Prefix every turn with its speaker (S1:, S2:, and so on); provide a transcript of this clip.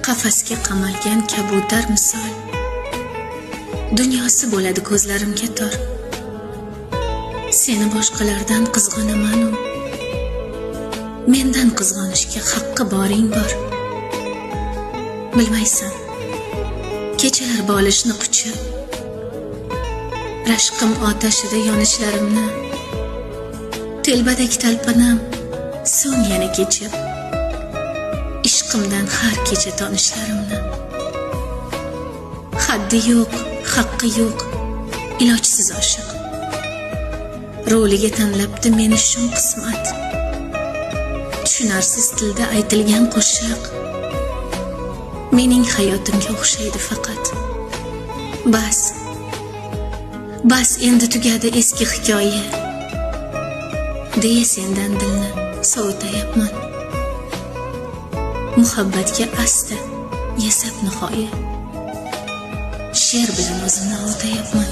S1: qafasga qamalgan kabutar misol dunyosi bo'ladi ko'zlarimga tor. Seni boshqalardan qizg'onaman-u mendan qizg'onishga haqqi boring bor. Bilmaysan kechalar bolishni quchib, rashqim otashida yonishlarimni, telbadek talpanam so'ng yana kechib, ishqimdan har kecha tonishlarimni. Haddi yo'q, haqqi yo'q, ilojsiz oshiq. Roliga tanlabdi meni shum qismat. Tushunarsiz tilda aytilgan qo'shiq mening hayotimga o'xshaydi faqat. Bas endi tugadi eski hikoya. Deya sendan dilni sovutayapman. Muhabbatga asta yasab nihoya. She'r bilan o'zimni ovutayapman.